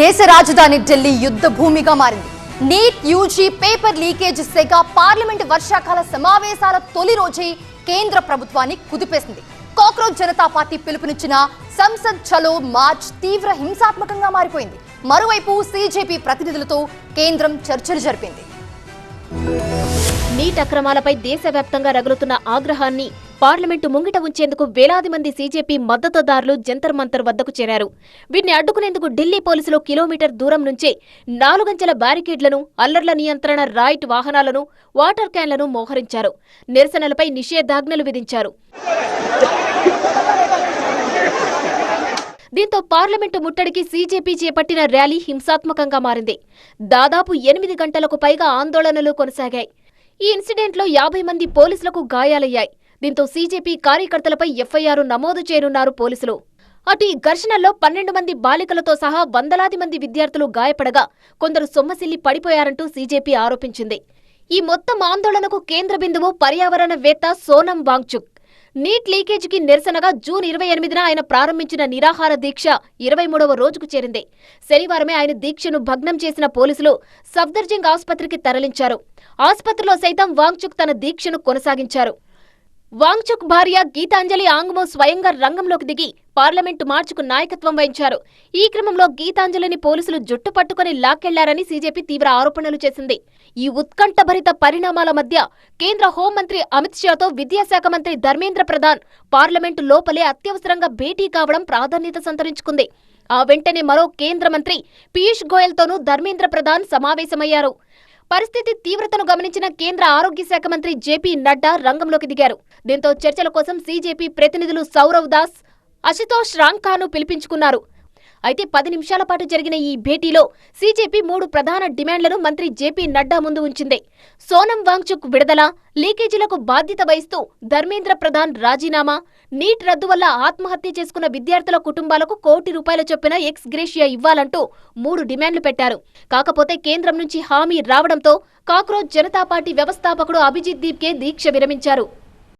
దేశ రాజధాని ఢిల్లీ యుద్ధ భూమిగా మారింది. నీట్ యూజీ పేపర్ లీకేజ్ సెగ పార్లమెంట్ వర్షాకాల సమావేశాల తొలి రోజే కేంద్ర ప్రభుత్వాన్ని కుదిపేసింది. కాక్రోచ్ జనతా పార్టీ పిలుపునిచ్చిన సంసద్ చలో మార్చ్ తీవ్ర హింసాత్మకంగా మారిపోయింది. మరోవైపు సీజేపీ ప్రతినిధులతో కేంద్రం చర్చలు జరిపింది. నీట్ అక్రమాలపై దేశవ్యాప్తంగా రగులుతున్న ఆగ్రహాన్ని పార్లమెంటు ముంగిట ఉంచేందుకు వేలాది మంది సీజేపీ మద్దతుదారులు జంతర్ మంతర్ వద్దకు చేరారు. వీరిని అడ్డుకునేందుకు ఢిల్లీ పోలీసులు కిలోమీటర్ దూరం నుంచే 4 అంచెల బ్యారికేడ్లను, అల్లర్ల నియంత్రణ రాయిట్ వాహనాలను, వాటర్ క్యాన్లను మోహరించారు. నిరసనలపై నిషేధాజ్ఞలు విధించారు. దీంతో పార్లమెంటు ముట్టడికి సీజేపీ చేపట్టిన ర్యాలీ హింసాత్మకంగా మారింది. దాదాపు 8 గంటలకు పైగా ఆందోళనలు కొనసాగాయి. ఈ ఇన్సిడెంట్లో 50 మంది పోలీసులకు గాయాలయ్యాయి. దీంతో సీజేపీ కార్యకర్తలపై ఎఫ్ఐఆర్ నమోదు చేయనున్నారు పోలీసులు. అటు ఈ ఘర్షణల్లో 12 మంది బాలికలతో సహా వందలాది మంది విద్యార్థులు గాయపడగా కొందరు సొమ్మసిల్లి పడిపోయారంటూ సీజేపీ ఆరోపించింది. ఈ మొత్తం ఆందోళనకు కేంద్ర బిందువు పర్యావరణవేత్త సోనం వాంగ్చుక్. నీట్ లీకేజీకి నిరసనగా జూన్ 28న ఆయన ప్రారంభించిన నిరాహార దీక్ష 23వ రోజుకు చేరింది. శనివారమే ఆయన దీక్షను భగ్నం చేసిన పోలీసులు సఫ్దర్జంగ్ ఆసుపత్రికి తరలించారు. ఆసుపత్రిలో సైతం వాంగ్చుక్ తన దీక్షను కొనసాగించారు. వాంగ్చుక్ భార్య గీతాంజలి ఆంగ్మో స్వయంగా రంగంలోకి దిగి పార్లమెంటు మార్చుకు నాయకత్వం వహించారు. ఈ క్రమంలో గీతాంజలిని పోలీసులు జుట్టు పట్టుకుని లాక్కెళ్లారని సీజేపీ తీవ్ర ఆరోపణలు చేసింది. ఈ ఉత్కంఠభరిత పరిణామాల మధ్య కేంద్ర హోంమంత్రి అమిత్ షాతో విద్యాశాఖ మంత్రి ధర్మేంద్ర ప్రధాన్ పార్లమెంటు లోపలే అత్యవసరంగా భేటీ కావడం ప్రాధాన్యత సంతరించుకుంది. ఆ వెంటనే మరో కేంద్ర మంత్రి పీయూష్ గోయల్తోనూ ధర్మేంద్ర ప్రధాన్ సమావేశమయ్యారు. పరిస్థితి తీవ్రతను గమనించిన కేంద్ర ఆరోగ్య శాఖ మంత్రి జేపీ నడ్డా రంగంలోకి దిగారు. దీంతో చర్చల కోసం సీజేపీ ప్రతినిధులు సౌరవ్ దాస్, అశుతోష్ రాంకాను పిలిపించుకున్నారు. అయితే 10 నిమిషాల పాటు జరిగిన ఈ భేటీలో సీజేపీ 3 ప్రధాన డిమాండ్లను మంత్రి జేపీ నడ్డా ముందు ఉంచింది. సోనం వాంగ్చుక్ విడుదల, లీకేజీలకు బాధ్యత వహిస్తూ ధర్మేంద్ర ప్రధాన్ రాజీనామా, నీట్ రద్దు వల్ల ఆత్మహత్య చేసుకున్న విద్యార్థుల కుటుంబాలకు ₹1 కోటి చొప్పున ఎక్స్ గ్రేషియా ఇవ్వాలంటూ 3 డిమాండ్లు పెట్టారు. కాకపోతే కేంద్రం నుంచి హామీ రావడంతో కాక్రోచ్ జనతా పార్టీ వ్యవస్థాపకుడు అభిజిత్ దీప్కే దీక్ష విరమించారు.